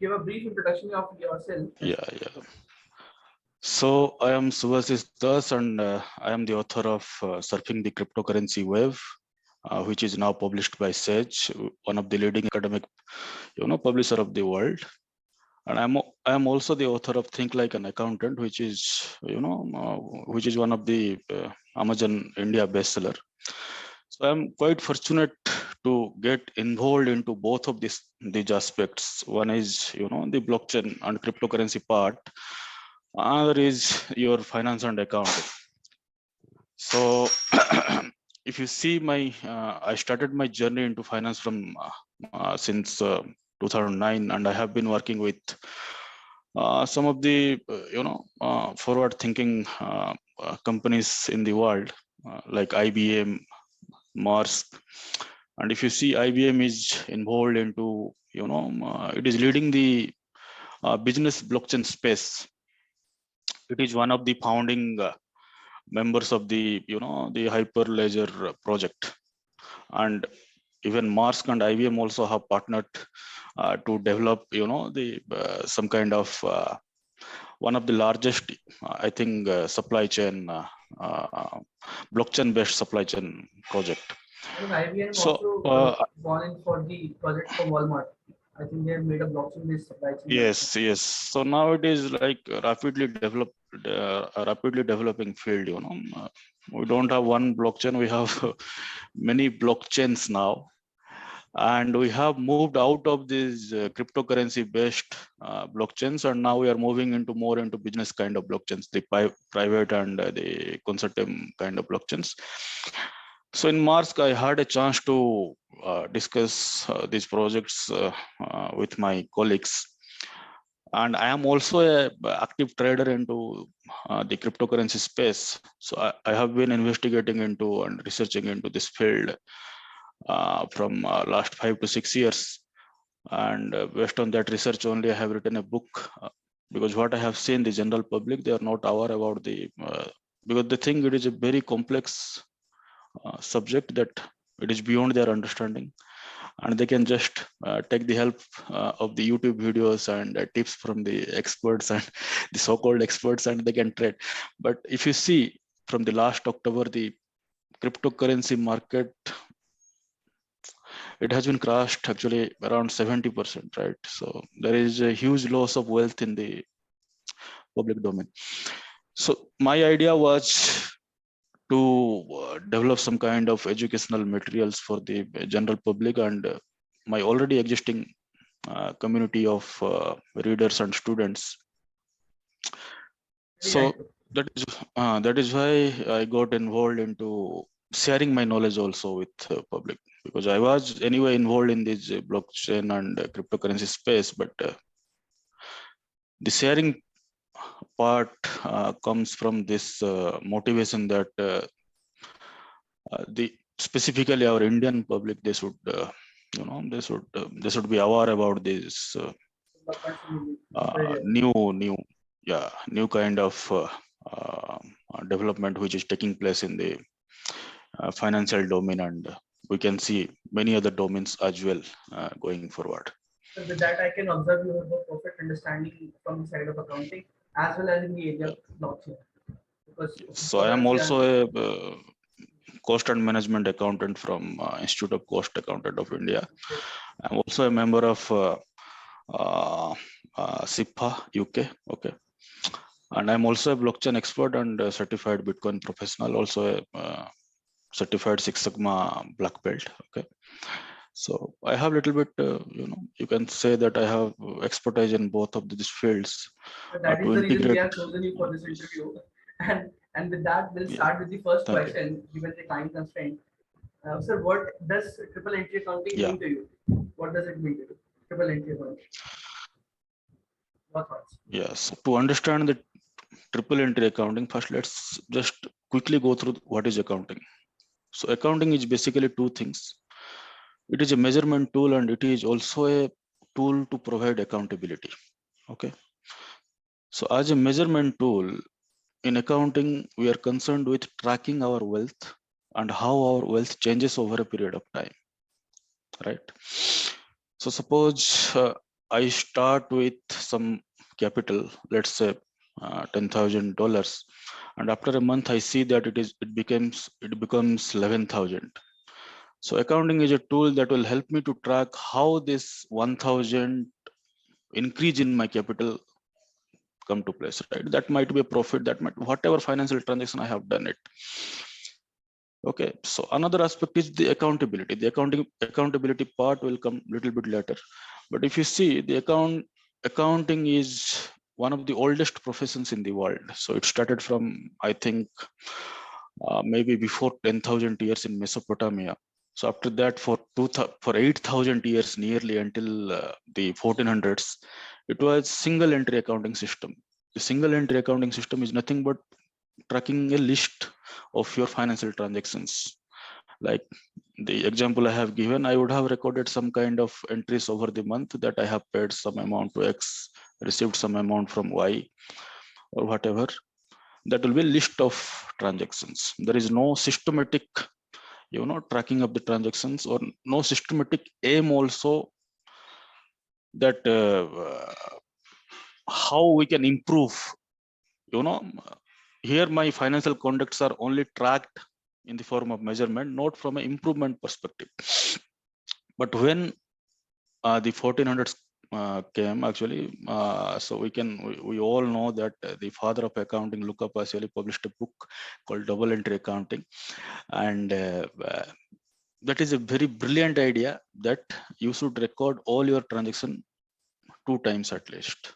give a brief introduction of yourself. Yeah. So I am Shubhashish and I am the author of Surfing the Cryptocurrency Wave, which is now published by Sage, one of the leading academic, publisher of the world. And I am also the author of Think Like an Accountant, which is which is one of the Amazon India bestseller. So I'm quite fortunate to get involved into both of these aspects. One is the blockchain and cryptocurrency part. Another is your finance and accounting. So if you see I started my journey into finance from since 2009, and I have been working with some of the forward-thinking companies in the world, like IBM, Mars, and if you see, IBM is involved into it is leading the business blockchain space. It is one of the founding members of the the Hyperledger project, and even Mars and IBM also have partnered to develop the some kind of one of the largest I think supply chain blockchain based supply chain project. I think IBM So also gone in for the project for Walmart. I think they have made a blockchain-based supply chain. yes. So now it is like rapidly developing field. We don't have one blockchain; we have many blockchains now, and we have moved out of these cryptocurrency-based blockchains, and now we are moving more into business kind of blockchains, the private and the consortium kind of blockchains. So in March, I had a chance to discuss these projects with my colleagues. And I am also a active trader into the cryptocurrency space. So I have been investigating into and researching into this field from last 5 to 6 years. And based on that research only, I have written a book because what I have seen, the general public, they are not aware about because they think it is a very complex subject that it is beyond their understanding, and they can just take the help of the YouTube videos and tips from the experts and the so-called experts, and they can trade. But if you see from the last October, the cryptocurrency market, it has been crashed actually around 70%, right? So there is a huge loss of wealth in the public domain. So my idea was to develop some kind of educational materials for the general public and my already existing community of readers and students. So that is why I got involved into sharing my knowledge also with public, because I was anyway involved in this blockchain and cryptocurrency space, but the sharing part comes from this motivation that specifically our Indian public, they should they should be aware about this new kind of development which is taking place in the financial domain, and we can see many other domains as well going forward. So with that, I can observe you have a perfect understanding from the side of accounting as well as in the area of blockchain. So I am also a cost and management accountant from Institute of Cost Accountant of India. I'm also a member of SIPA UK. Okay. And I'm also a blockchain expert and a certified Bitcoin professional, also a certified Six Sigma black belt. Okay. So I have a little bit, you can say that I have expertise in both of these fields. That is the reason we have chosen you for this interview. And with that, we'll start with the first question, given the time constraint. Sir, what does triple entry accounting mean to you? What does it mean to you? Triple entry accounting. What thoughts? Yes, to understand the triple entry accounting, first let's just quickly go through what is accounting. So accounting is basically two things. It is a measurement tool and it is also a tool to provide accountability. Okay. So as a measurement tool in accounting, we are concerned with tracking our wealth and how our wealth changes over a period of time. Right. So suppose I start with some capital, let's say $10,000, and after a month I see that it becomes 11,000. So accounting is a tool that will help me to track how this 1,000 increase in my capital come to place, right? That might be a profit, that might whatever financial transaction I have done it. Okay, so another aspect is the accountability. The accountability part will come a little bit later. But if you see, the accounting is one of the oldest professions in the world. So it started from, I think, maybe before 10,000 years in Mesopotamia. So after that, for 8,000 years nearly until the 1400s, it was single entry accounting system. The single entry accounting system is nothing but tracking a list of your financial transactions. Like the example I have given, I would have recorded some kind of entries over the month that I have paid some amount to X, received some amount from Y, or whatever. That will be a list of transactions. There is no systematic, tracking of the transactions, or no systematic aim also that how we can improve. Here my financial conducts are only tracked in the form of measurement, not from an improvement perspective. But when the 1400s came, actually, so we all know that the father of accounting, Luca Pacioli, published a book called Double Entry Accounting, and that is a very brilliant idea that you should record all your transaction 2 times at least.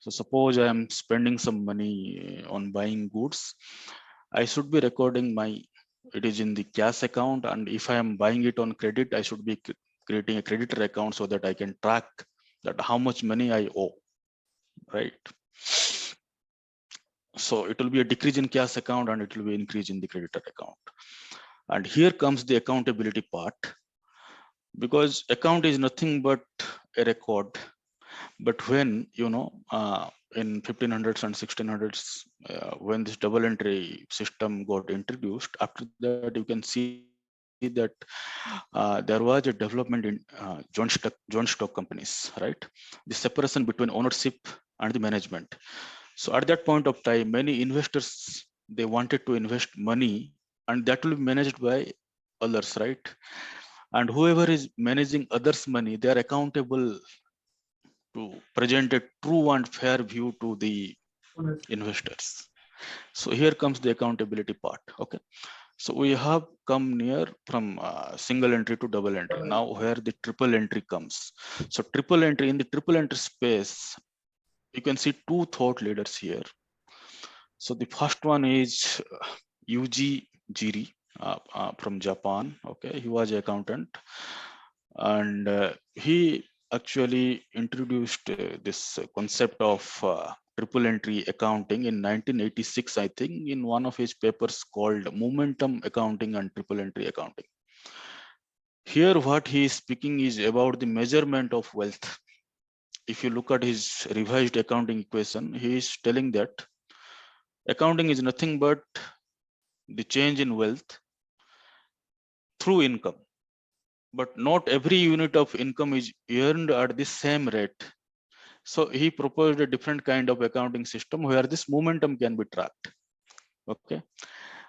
So suppose I am spending some money on buying goods, I should be recording it is in the cash account, and if I am buying it on credit, I should be creating a creditor account so that I can track that how much money I owe, right? So it will be a decrease in cash account and it will be increase in the creditor account. And here comes the accountability part, because account is nothing but a record. But when, in 1500s and 1600s, when this double entry system got introduced, after that you can see that there was a development in joint stock companies, right? The separation between ownership and the management. So at that point of time, many investors, they wanted to invest money, and that will be managed by others, right? And whoever is managing others' money, they are accountable to present a true and fair view to the investors. So here comes the accountability part. Okay, so we have come near from single entry to double entry. Now where the triple entry comes. So in the triple entry space, you can see 2 thought leaders here. So the first one is Yuji Jiri from Japan. Okay, he was an accountant, and he actually introduced this concept of triple entry accounting in 1986, I think, in one of his papers called Momentum Accounting and Triple Entry Accounting. Here, what he is speaking is about the measurement of wealth. If you look at his revised accounting equation, he is telling that accounting is nothing but the change in wealth through income. But not every unit of income is earned at the same rate. So he proposed a different kind of accounting system where this momentum can be tracked. Okay.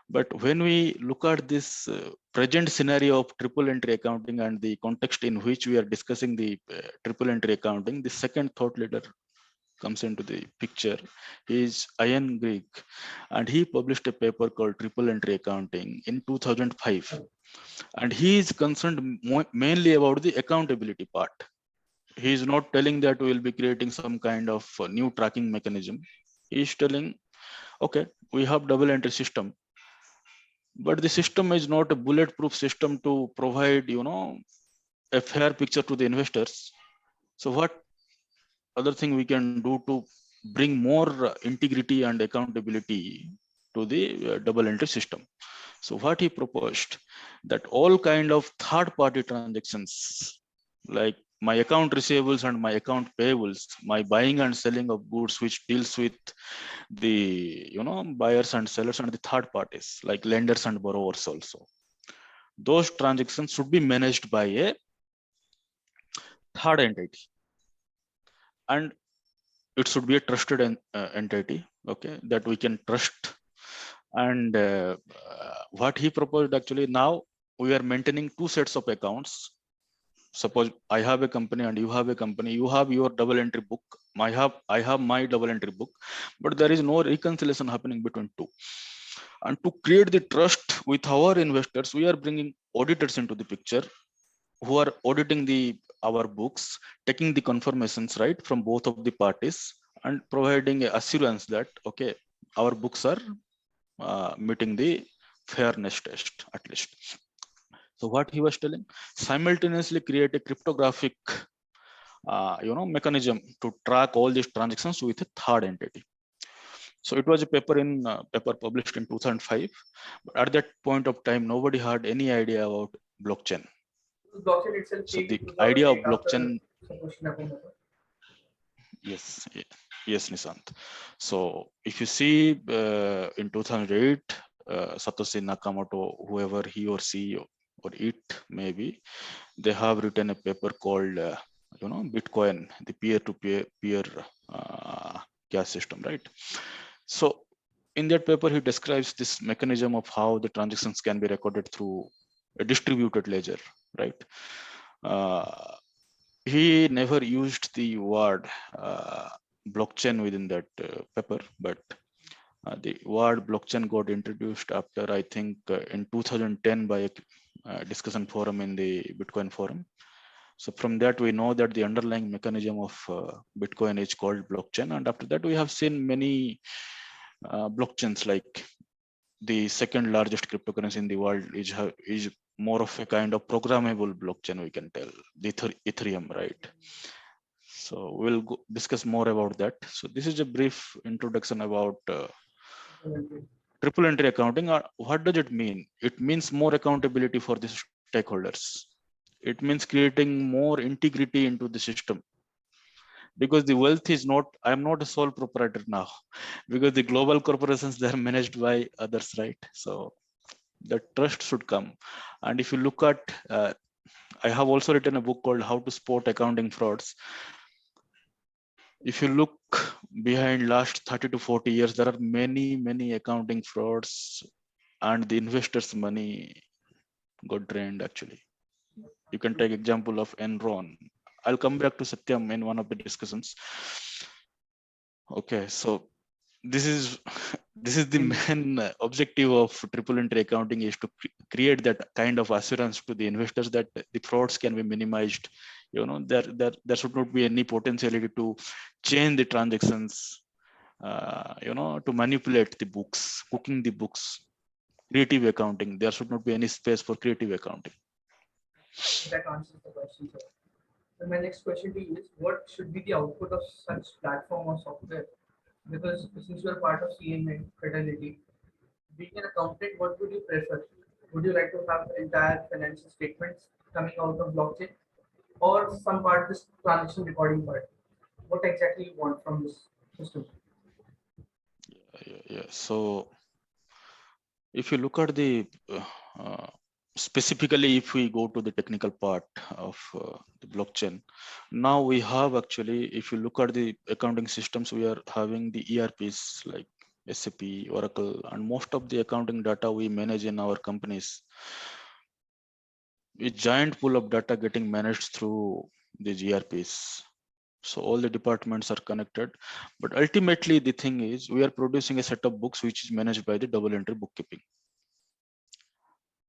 But when we look at this present scenario of triple entry accounting and the context in which we are discussing the triple entry accounting, the second thought leader comes into the picture. He is Ian Greig, and he published a paper called Triple Entry Accounting in 2005. And he is concerned mainly about the accountability part. He is not telling that we will be creating some kind of new tracking mechanism. He is telling, okay, we have double entry system, but the system is not a bulletproof system to provide, a fair picture to the investors. So what other thing we can do to bring more integrity and accountability to the double entry system? So what he proposed, that all kind of third party transactions, like my account receivables and my account payables, my buying and selling of goods, which deals with the buyers and sellers and the third parties like lenders and borrowers also, those transactions should be managed by a third entity. and it should be a trusted entity, okay, that we can trust. And what he proposed, actually, now we are maintaining two sets of accounts. Suppose I have a company and you have a company, you have your double entry book, I have my double entry book, but there is no reconciliation happening between two. And to create the trust with our investors, we are bringing auditors into the picture, who are auditing the our books, taking the confirmations, right, from both of the parties, and providing a assurance that, okay, our books are meeting the fairness test at least. So what he was telling, simultaneously create a cryptographic mechanism to track all these transactions with a third entity. So it was a paper published in 2005, but at that point of time nobody had any idea about blockchain. Blockchain itself So came the in idea of 2008 after blockchain, Satoshi Nakamoto. yes, yes, Nishant. So if you see, in 2008, Satoshi Nakamoto, whoever he or she or it maybe, they have written a paper called Bitcoin, the peer cash system, right? So in that paper he describes this mechanism of how the transactions can be recorded through a distributed ledger, right? uh, he never used the word blockchain within that paper, but the word blockchain got introduced after, I think, in 2010 by a discussion forum in the Bitcoin forum. So from that we know that the underlying mechanism of Bitcoin is called blockchain, and after that we have seen many blockchains. Like the second largest cryptocurrency in the world is more of a kind of programmable blockchain, we can tell, the Ethereum, right? So we'll discuss more about that. So this is a brief introduction about triple entry accounting. What does it mean? It means more accountability for the stakeholders. It means creating more integrity into the system, because the wealth is not, I'm not a sole proprietor now, because the global corporations, they are managed by others, right? So the trust should come. And if you look at, I have also written a book called How to Spot Accounting Frauds. If you look behind last 30 to 40 years, there are many accounting frauds, and the investors money got drained, actually. You can take example of Enron. I'll come back to Satyam in one of the discussions. Okay, so this is this is the main objective of triple entry accounting, is to create that kind of assurance to the investors that the frauds can be minimized. There should not be any potentiality to change the transactions, to manipulate the books, cooking the books. Creative accounting, there should not be any space for creative accounting. That answers the question, sir. So my next question to you is, what should be the output of such platform or software? Because since you are part of CMA fraternity, being an accountant, what would you prefer? Would you like to have entire financial statements coming out of blockchain, or some part, this transaction recording part? What exactly you want from this system? Yeah. So if you look at the uh, specifically, if we go to the technical part of the blockchain, now we have, actually, if you look at the accounting systems, we are having the ERPs like SAP, Oracle, and most of the accounting data we manage in our companies, a giant pool of data getting managed through these ERPs. So all the departments are connected, but ultimately the thing is, we are producing a set of books which is managed by the double entry bookkeeping.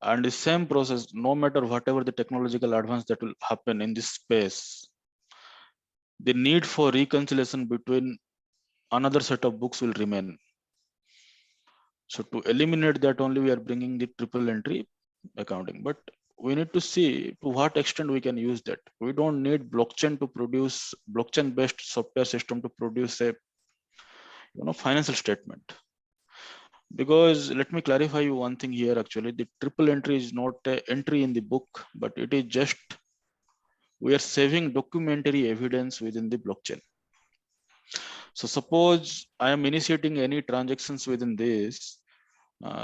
And the same process, no matter whatever the technological advance that will happen in this space, the need for reconciliation between another set of books will remain. So to eliminate that, only we are bringing the triple entry accounting. But we need to see to what extent we can use that. We don't need blockchain based software system to produce a financial statement. Because let me clarify you one thing here, actually, the triple entry is not an entry in the book, but it is just, we are saving documentary evidence within the blockchain. So suppose I am initiating any transactions within this.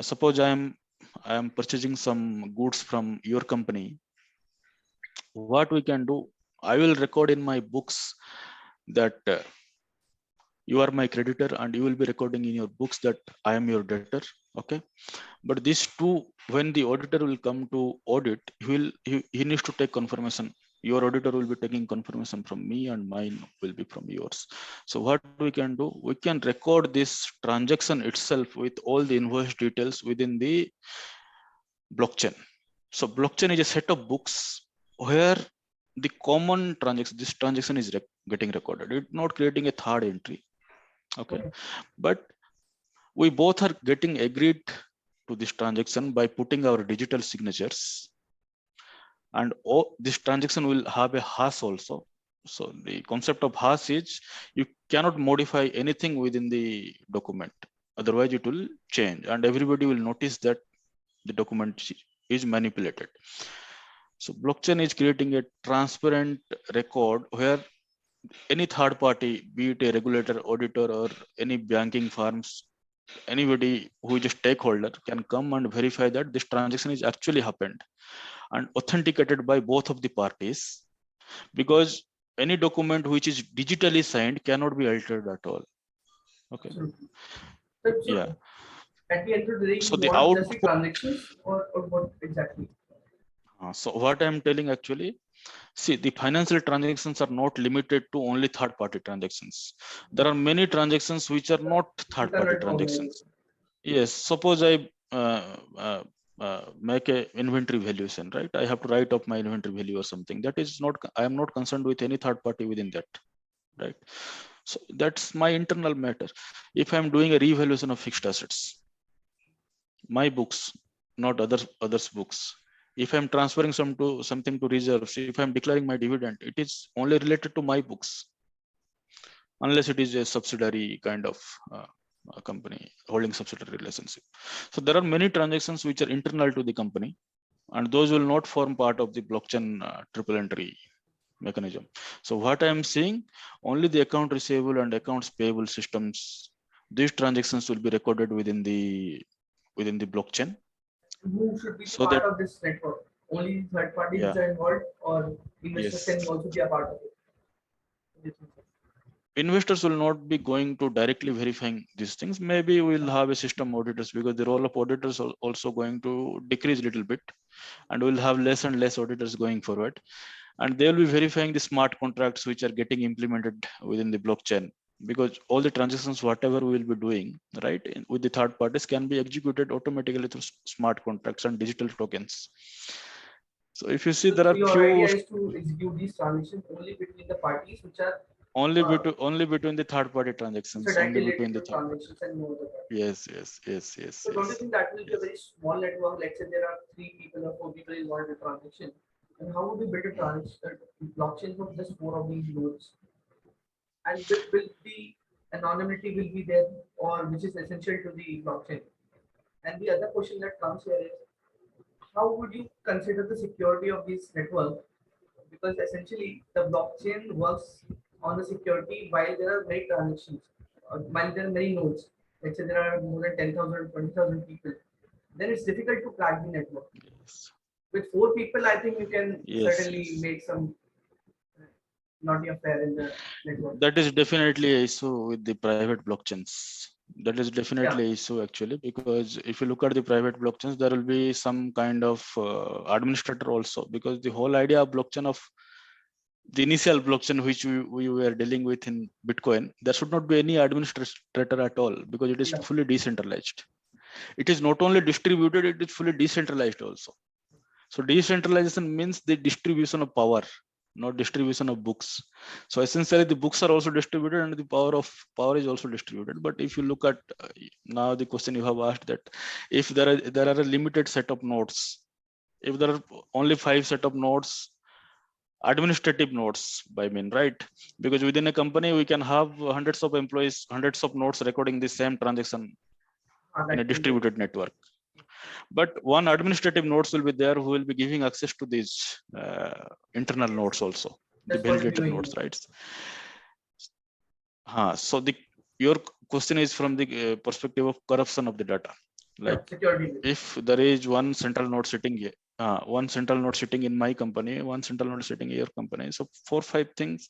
Suppose I am purchasing some goods from your company. What we can do, I will record in my books that you are my creditor and you will be recording in your books that I am your debtor. Okay. But these two, when the auditor will come to audit, he needs to take confirmation. Your auditor will be taking confirmation from me and mine will be from yours. So what we can do, we can record this transaction itself with all the invoice details within the blockchain. So blockchain is a set of books where the common transaction, this transaction is getting recorded. It's not creating a third entry. Okay. But we both are getting agreed to this transaction by putting our digital signatures, and this transaction will have a hash also. So the concept of hash is you cannot modify anything within the document, otherwise it will change and everybody will notice that the document is manipulated. So blockchain is creating a transparent record where any third party, be it a regulator, auditor, or any banking firms, anybody who is a stakeholder can come and verify that this transaction is actually happened and authenticated by both of the parties, because any document which is digitally signed cannot be altered at all. Okay. Yeah. At the end of the day, So you the want just the output. transactions or what exactly? So what I'm telling actually, see, the financial transactions are not limited to only third party transactions. There are many transactions which are not third party Internet transactions. Yes, suppose I make a inventory valuation, right? I have to write up my inventory value or something. That is not, I am not concerned with any third party within that, right? So that's my internal matter. If I'm doing a revaluation of fixed assets, my books, not others books. If I'm transferring something to reserves, if I'm declaring my dividend, it is only related to my books, unless it is a subsidiary kind of a company holding subsidiary relationship. So there are many transactions which are internal to the company, and those will not form part of the blockchain triple entry mechanism. So what I am seeing, only the account receivable and accounts payable systems, these transactions will be recorded within the blockchain. Who should be So part that, of this network? Only third parties which yeah, are involved, or investors yes, can also be a part of it? investors will not be going to directly verifying these things. Maybe we'll have a system auditors, because the role of auditors are also going to decrease a little bit, and we'll have less and less auditors going forward, and they will be verifying the smart contracts which are getting implemented within the blockchain, because all the transactions whatever we will be doing, right, with the third parties can be executed automatically through smart contracts and digital tokens. So if you see, So there are your few, idea is to execute these transactions only between the parties only between the third party which transactions, are only directly between related the to third party. transactions and no other party. Yes, yes, yes, yes, So don't you yes, think that will be a yes. very small network? Let's say there are 3 people or 4 people involved in a transaction. And how would we build a blockchain for just 4 of these nodes? And will the anonymity will be there, or which is essential to the blockchain? And the other question that comes here is, how would you consider the security of this network? Because essentially the blockchain works on the security while there are many transactions, while there are many nodes. Let's say there are more than 10,000, 20,000 people. Then it's difficult to crack the network. Yes, With 4 people, I think you can yes, certainly yes. make some naughty affair in the network. That is definitely a issue with the private blockchains. That is Yeah, definitely an issue actually, because if you look at the private blockchains, there will be some kind of administrator also, because the whole idea of blockchain, of the initial blockchain which we were dealing with in Bitcoin, there should not be any administrator at all, because it is yeah. fully decentralized. It is not only distributed, it is fully decentralized also. So decentralization means the distribution of power, not distribution of books. So essentially the books are also distributed and the power is also distributed. But if you look at now the question you have asked, that if there are a limited set of nodes, if there are only 5 set of nodes, administrative nodes by mean, right? Because within a company we can have hundreds of employees, hundreds of nodes recording the same transaction in a That can be distributed network. But one administrative nodes will be there who will be giving access to these internal nodes also, the just for validator reviewing nodes, it. right? So your question is from the perspective of corruption of the data. Yeah, Like security. if there is one central node sitting here, one central node sitting in my company, one central node sitting in your company. So 4, 5 things.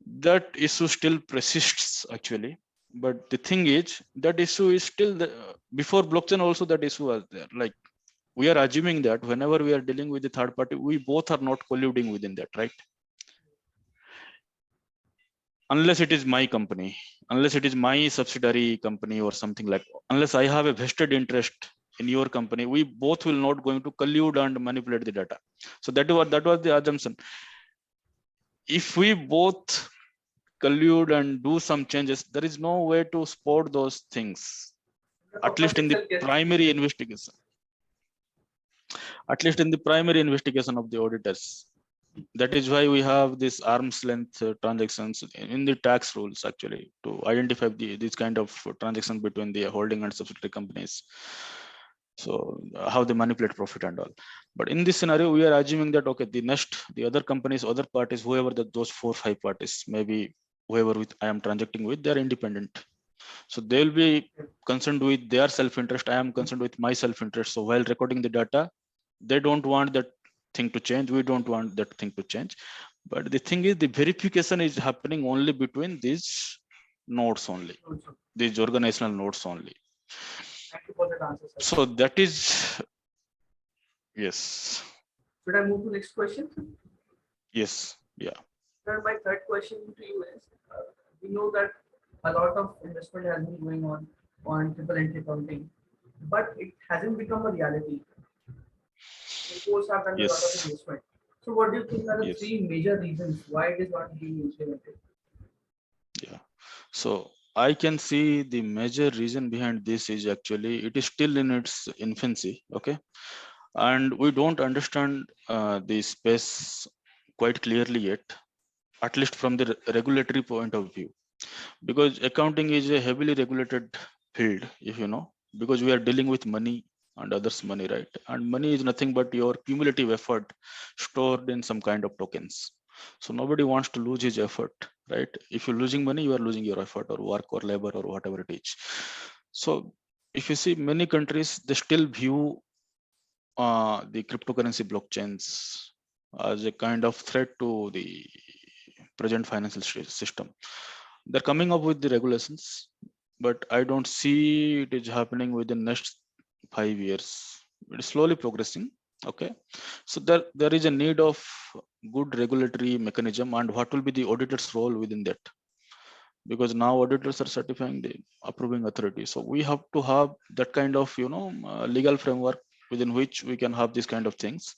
that issue still persists actually. But the thing is, that issue is still before blockchain also that issue was there. Like, we are assuming that whenever we are dealing with the third party, we both are not colluding within that, right? Unless it is my company, unless it is my subsidiary company or something like, unless I have a vested interest in your company, we both will not going to collude and manipulate the data. So that was the assumption. If we both collude and do some changes, there is no way to spot those things, The at least purpose in the itself gets primary defeated. investigation, at least in the primary investigation of the auditors. That is why we have this arm's length transactions in the tax rules actually, to identify this kind of transaction between the holding and subsidiary companies. So how they manipulate profit and all. But in this scenario, we are assuming that okay, the other companies, other parties, whoever those 4 5 parties, maybe whoever with I am transacting with, they are independent. So they will be concerned with their self-interest. I am concerned with my self-interest. So while recording the data, they don't want that thing to change. We don't want that thing to change. But the thing is, the verification is happening only between these nodes only, Also, these organizational nodes only. thank you for that answer, sir. So that is, yes, Should I move to next question? yes, yeah, Sir, my third question to you is, we know that a lot of investment has been going on triple entry accounting, but it hasn't become a reality. Reports have done a lot of yes, investment. So, what do you think are the yes, three major reasons why it is not being implemented? yeah. So I can see the major reason behind this is actually it is still in its infancy. Okay, and we don't understand the space quite clearly yet, at least from the regulatory point of view, because accounting is a heavily regulated field, if you know, because we are dealing with money and others money, right? And money is nothing but your cumulative effort stored in some kind of tokens. So nobody wants to lose his effort, right? If you're losing money, you are losing your effort or work or labor or whatever it is. So if you see, many countries, they still view the cryptocurrency blockchains as a kind of threat to the present financial system. They're coming up with the regulations, but I don't see it is happening within next 5 years. It is slowly progressing. Okay, so there is a need of good regulatory mechanism, and what will be the auditor's role within that? Because now auditors are certifying the approving authority, so we have to have that kind of legal framework within which we can have these kind of things.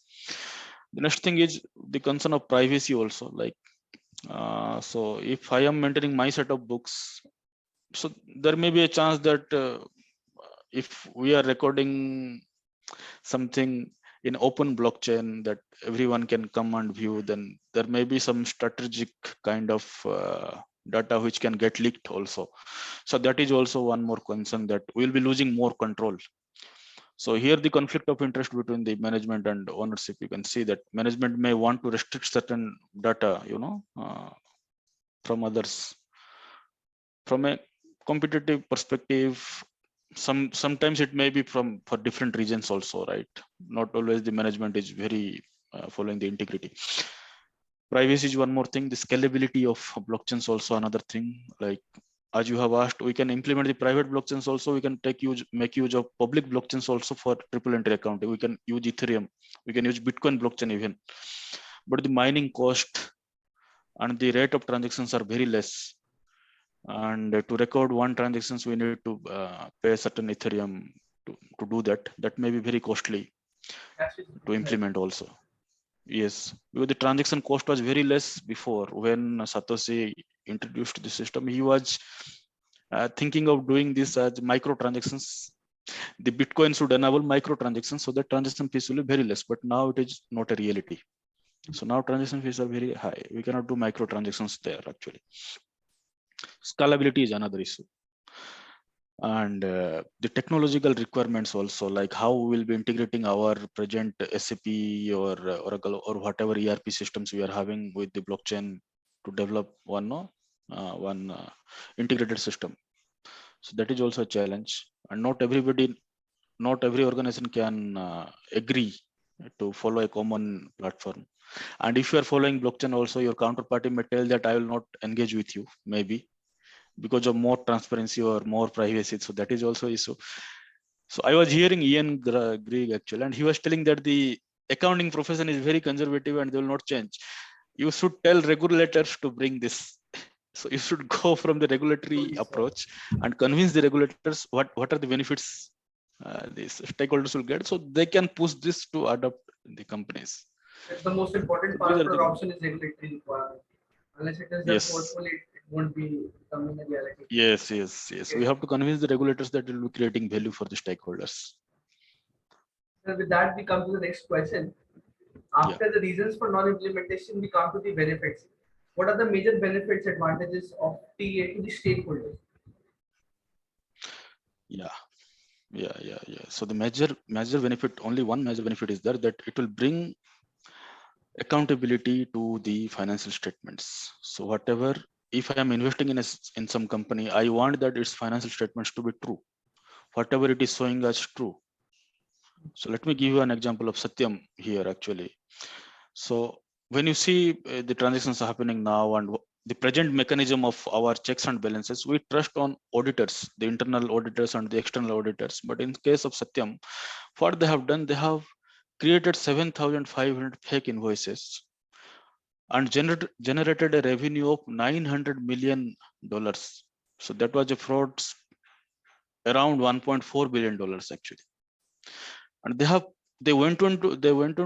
The next thing is the concern of privacy also, like so if I am maintaining my set of books, so there may be a chance that if we are recording something in open blockchain that everyone can come and view, then there may be some strategic kind of data which can get leaked also. So that is also one more concern, that we'll be losing more control. So here the conflict of interest between the management and ownership, you can see that management may want to restrict certain data, from others. From a competitive perspective, sometimes it may be from for different reasons also, right? Not always the management is very following the integrity. Privacy is one more thing. The scalability of blockchains also another thing. Like, as you have asked, we can implement the private blockchains also. We can make use of public blockchains also for triple entry accounting. We can use Ethereum. We can use Bitcoin blockchain even. But the mining cost and the rate of transactions are very less. And to record one transactions, we need to pay certain Ethereum to do that. That may be very costly That's it. to implement also. Yes, because the transaction cost was very less before. When Satoshi introduced the system, he was thinking of doing this as micro transactions. The Bitcoin should enable micro transactions, so the transaction fees will be very less. But now it is not a reality. So now transaction fees are very high. We cannot do micro transactions there actually. Scalability is another issue. And the technological requirements also, like how we will be integrating our present SAP or Oracle or whatever ERP systems we are having with the blockchain to develop one integrated system. So that is also a challenge, and not every organization can agree to follow a common platform. And if you are following blockchain also, your counterparty may tell that I will not engage with you, maybe because of more transparency or more privacy. So that is also issue. So I was hearing Ian Grieg actually, and he was telling that the accounting profession is very conservative and they will not change. You should tell regulators to bring this. So you should go from the regulatory approach and convince the regulators what are the benefits these stakeholders will get, so they can push this to adopt the companies. The most important So part these of are the the adoption is regulatory requirement. Unless it is just yes, forceful, it won't be becoming a reality. yes. We Okay. have to convince the regulators that will be creating value for the stakeholders. So with that, we come to the next question. Yeah, After the reasons for non-implementation, we come to the benefits. What are the major benefits, advantages of TA to the stakeholders? yeah, yeah. So the major benefit, only one major benefit is there, that it will bring accountability to the financial statements. So whatever, if I am investing in in some company, I want that its financial statements to be true. Whatever it is showing as true. So let me give you an example of Satyam here actually. So when you see the transactions happening now and the present mechanism of our checks and balances, we trust on auditors, the internal auditors and the external auditors. But in case of Satyam, what they have done, they have created 7,500 fake invoices and generated a revenue of $900 million. So that was a fraud around $1.4 billion actually. And they went on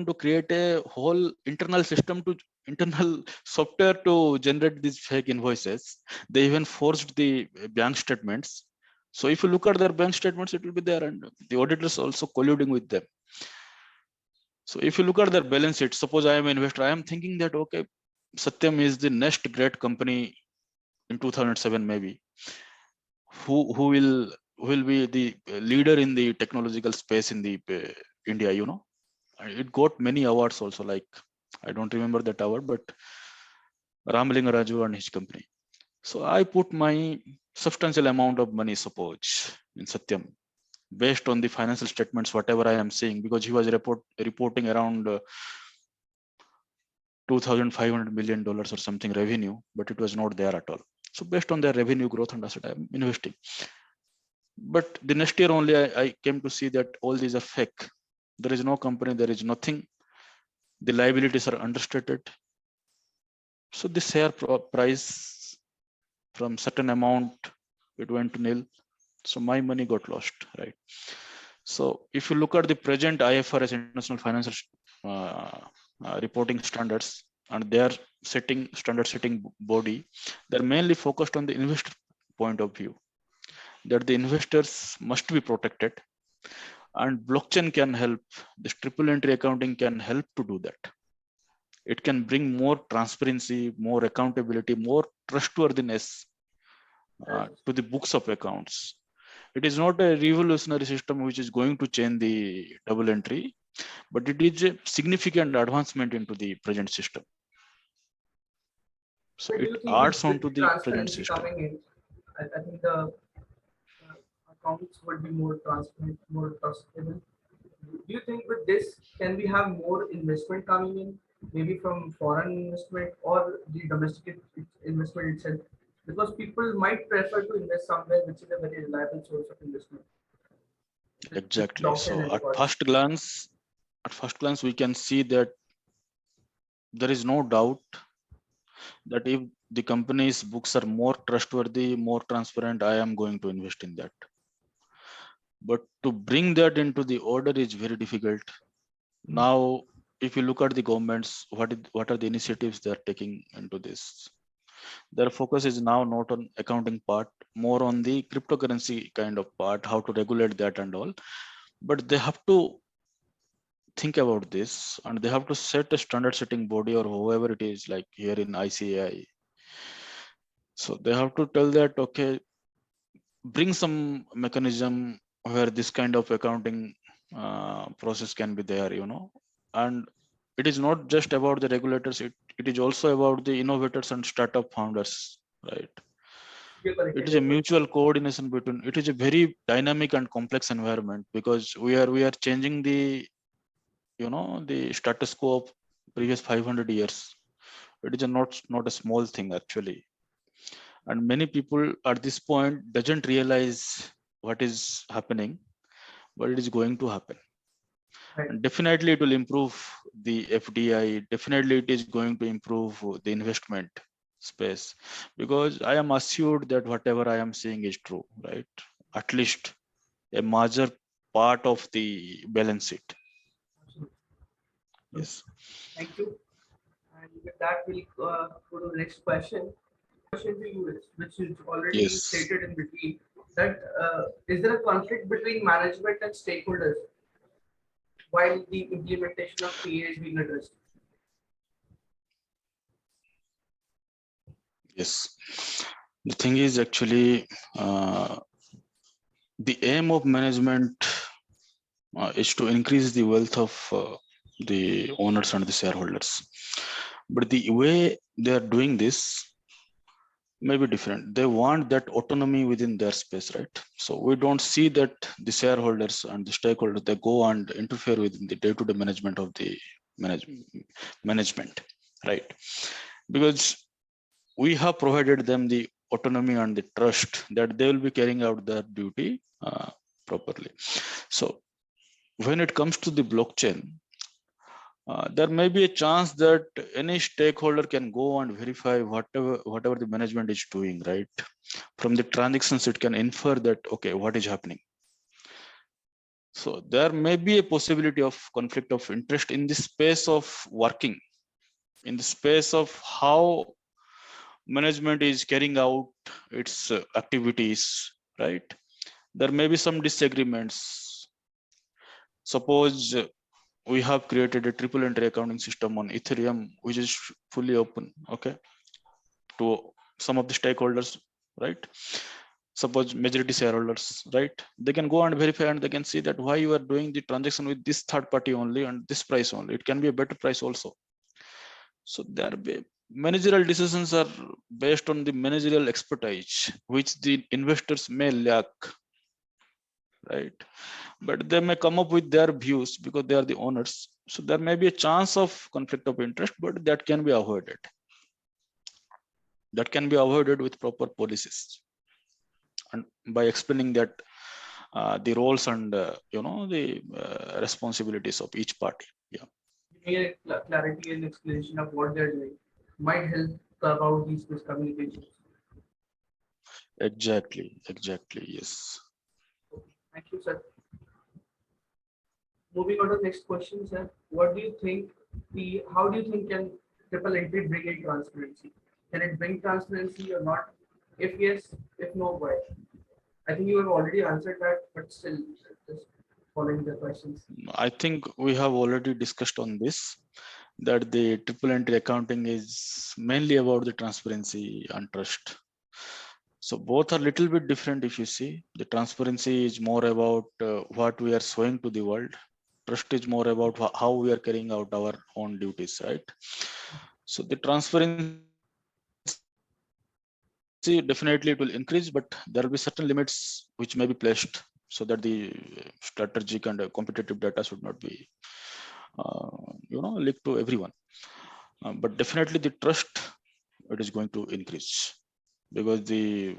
to create a whole internal system to internal software to generate these fake invoices. They even forged the bank statements. So if you look at their bank statements, it will be there, and the auditors also colluding with them. So if you look at their balance sheet, suppose I am an investor, I am thinking that okay, Satyam is the next great company in 2007 maybe, who will be the leader in the technological space in the India, you know. It got many awards also, like I don't remember that award, but Ramling Raju and his company. So I put my substantial amount of money, suppose, in Satyam, based on the financial statements whatever I am seeing, because he was reporting around $2,500 million or something revenue, but it was not there at all. So based on their revenue growth and asset, I am investing. But the next year only, I came to see that all these are fake. There is no company, there is nothing. The liabilities are understated. So the share price from certain amount, it went to nil. So my money got lost, right? So if you look at the present IFRS, International Financial Reporting Standards, and their standard setting body, they're mainly focused on the investor point of view, that the investors must be protected, and blockchain can help. This triple entry accounting can help to do that. It can bring more transparency, more accountability, more trustworthiness to the books of accounts. It is not a revolutionary system which is going to change the double entry, but it is a significant advancement into the present system. So Where do it you think adds on with to the present transparency system. coming in, I think the accounts would be more transparent, more trustable. Do you think with this, can we have more investment coming in, maybe from foreign investment or the domestic investment itself? Because people might prefer to invest somewhere which is a very reliable source of investment with Exactly. blockchain So and records. at first glance, we can see that there is no doubt that if the company's books are more trustworthy, more transparent, I am going to invest in that. But to bring that into the order is very difficult. Now, if you look at the governments, what are the initiatives they are taking into this? Their focus is now not on accounting part, more on the cryptocurrency kind of part, how to regulate that and all. But they have to think about this, and they have to set a standard setting body or whoever it is, like here in ICAI. So they have to tell that, okay, bring some mechanism where this kind of accounting process can be there, you know. And it is not just about the regulators, it is also about the innovators and startup founders, right? You're correct. It is a mutual coordination between, it is a very dynamic and complex environment, because we are changing the, you know, the status quo of previous 500 years. It is not a small thing actually, and many people at this point doesn't realize what is happening, but it is going to happen. Right. And definitely it will improve the FDI. Definitely it is going to improve the investment space, because I am assured that whatever I am saying is true, right? At least a major part of the balance sheet. Absolutely. So, Yes. thank you. And with that, we'll go to the next question. Question to you is, which is already Yes. stated in between, that is there a conflict between management and stakeholders while the implementation of PA is being addressed? Yes. The thing is actually, the aim of management is to increase the wealth of the owners and the shareholders. But the way they are doing this may be different. They want that autonomy within their space, right? So we don't see that the shareholders and the stakeholders, they go and interfere with the day-to-day management of the management, right? Because we have provided them the autonomy and the trust that they will be carrying out their duty properly. So when it comes to the blockchain, there may be a chance that any stakeholder can go and verify whatever the management is doing, right? From the transactions, it can infer that, okay, what is happening. So there may be a possibility of conflict of interest in the space of working, in the space of how management is carrying out its activities, right? There may be some disagreements. Suppose we have created a triple entry accounting system on Ethereum, which is fully open, okay, to some of the stakeholders, right? Suppose majority shareholders, right? They can go and verify, and they can see that why you are doing the transaction with this third party only and this price only. It can be a better price also. So there be managerial decisions are based on the managerial expertise, which the investors may lack, right? But they may come up with their views because they are the owners. So there may be a chance of conflict of interest, but that can be avoided. That can be avoided with proper policies, and by explaining that the roles and the responsibilities of each party. Yeah. Giving a clarity and explanation of what they're doing might help curb out these miscommunications. Exactly. Yes. Thank you, sir. Moving on to the next question, sir. What do you think how do you think can triple entry bring in transparency? Can it bring transparency or not? If yes, if no, why? I think you have already answered that, but still just following the questions. I think we have already discussed on this, that the triple entry accounting is mainly about the transparency and trust. So both are little bit different. If you see, the transparency is more about what we are showing to the world. Trust is more about how we are carrying out our own duties, right? So the transparency, definitely it will increase, but there will be certain limits which may be placed so that the strategic and competitive data should not be leaked to everyone. But definitely the trust, it is going to increase, because the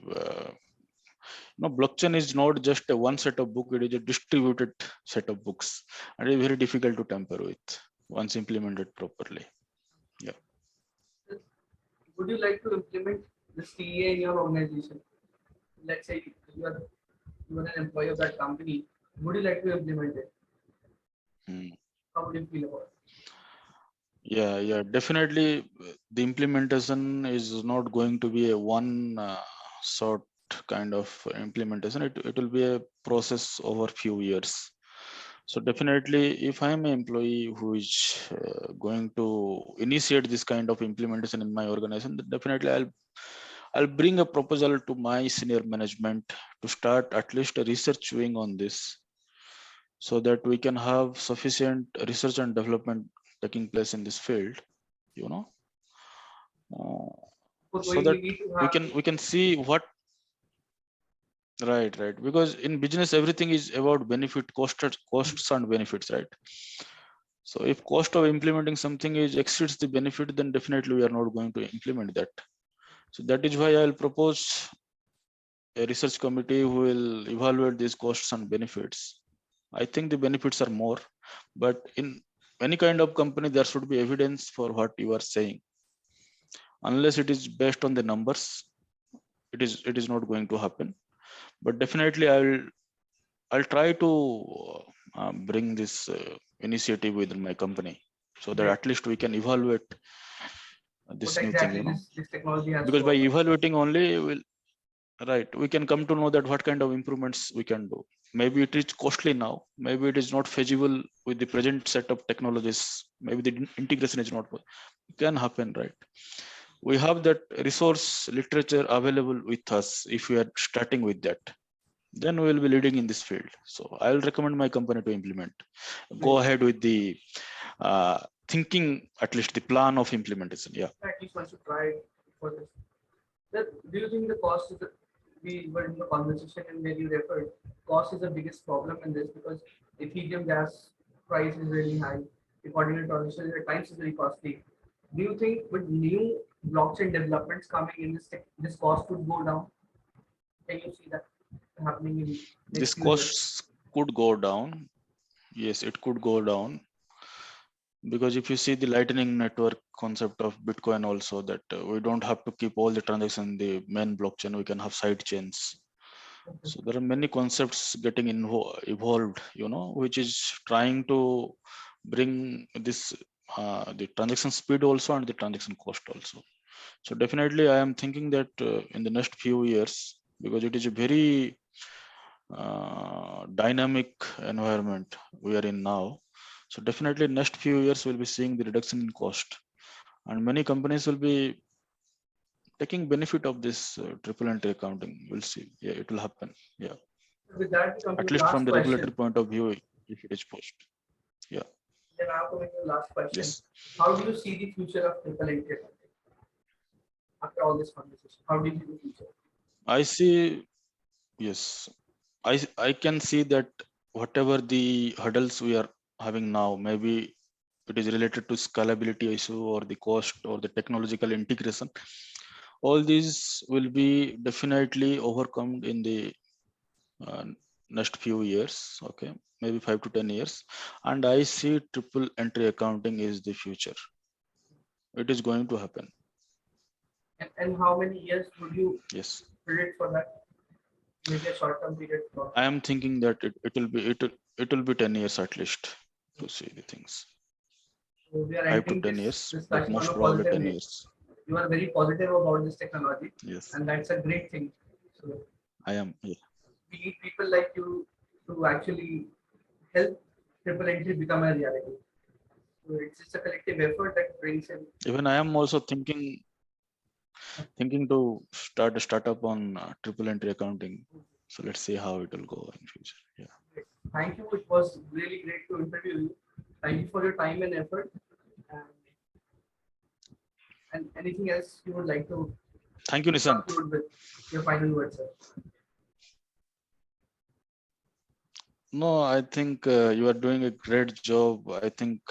blockchain is not just a one set of book, it is a distributed set of books, and it is very difficult to tamper with once implemented properly. Yeah. Would you like to implement this TEA in your organization? Let's say you are an employee of that company. Would you like to implement it? Hmm. How would you feel about it? Yeah, definitely. The implementation is not going to be a one short kind of implementation. It will be a process over few years. So definitely, if I am an employee who is going to initiate this kind of implementation in my organization, then definitely I'll bring a proposal to my senior management to start at least a research wing on this, so that we can have sufficient research and development taking place in this field, you know, uh, For so going, that we need to we have can we can see what. Right, because in business everything is about benefit, costs and benefits, right? So if cost of implementing something is exceeds the benefit, then definitely we are not going to implement that. So that is why I'll propose a research committee who will evaluate these costs and benefits. I think the benefits are more, but in any kind of company, there should be evidence for what you are saying. Unless it is based on the numbers, it is not going to happen. But definitely, I'll try to bring this initiative within my company, so that Right. at least we can evaluate this What new thing, exactly this technology has because to by offer. evaluating only will, right, we can come to know that what kind of improvements we can do. Maybe it is costly now, maybe it is not feasible with the present set of technologies, maybe the integration is not, it can happen, right? We have that resource literature available with us. If we are starting with that, then we will be leading in this field. So I will recommend my company to implement, go Right. ahead with the uh, thinking, at least the plan of implementation. Yeah. At least one should try for this. Sir, do you think the cost is we were in the conversation and where you referred, cost is the biggest problem in this because Ethereum gas price is really high. According to transition, at times is very costly. Do you think with new blockchain developments coming in this cost would go down? Can you see that happening in This next few years? costs could go down. Yes, it could go down, because if you see the lightning network concept of Bitcoin also, that we don't have to keep all the transactions in the main blockchain, we can have side chains. Okay. So there are many concepts getting evolved, which is trying to bring this the transaction speed also and the transaction cost also. So definitely I am thinking that in the next few years, because it is a very dynamic environment we are in now. So definitely next few years we'll be seeing the reduction in cost, and many companies will be taking benefit of this triple entry accounting. We'll see. Yeah, it will happen. Yeah, With that, we come to at the least from last the regulatory question. point of view, if it is post. Yeah. Then I'm coming to the last question. Yes. How do you see the future of triple entry after all this conversation? How do you see the future? I see. Yes. I can see that whatever the hurdles we are having now, maybe it is related to scalability issue or the cost or the technological integration, all these will be definitely overcome in the uh, next few years. Okay, maybe 5 to 10 years, and I see triple entry accounting is the future. It is going to happen. And how many years would you Yes, predict for that? Maybe a short-term period. For I am thinking that it will be 10 years at least to see the things. so we are 5 to entering 10 this years, but discussion on most a probably positive 10 way. years. You are very positive about this technology, Yes, and that's a great thing. So I am. Yeah. we need people like you to actually help triple entry become a reality. So it's just a collective effort that brings in. Even I am also thinking to start a startup on triple entry accounting. So let's see how it will go in future. Yeah. Thank you. It was really great to interview you. Thank you for your time and effort. And, and anything else you would like to Thank you, Nishant. conclude with your final words, sir? No, I think you are doing a great job. I think,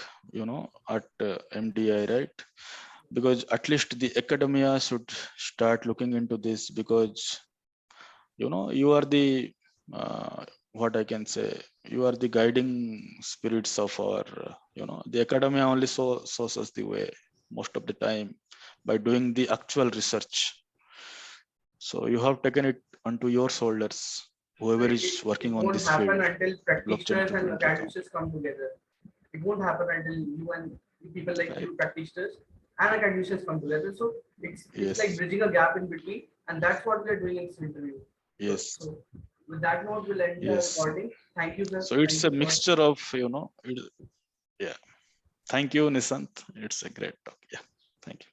at MDI, right? Because at least the academia should start looking into this, because, you are the, what I can say, you are the guiding spirits of our, the academia only shows us the way most of the time by doing the actual research. So you have taken it onto your shoulders, So whoever it, is working it on won't this happen field, until blockchain practitioners and triple entry account. academics come together. It won't happen until you and people like Right. you, practitioners and academicians come together. So it's like Yes. bridging a gap in between, and that's what we're doing in this interview. Yes. So with that note, we'll end the Yes. recording. Thank you, sir. So it's Thank a you for mixture of, yeah. Thank you, Nisant. It's a great talk. Yeah. Thank you.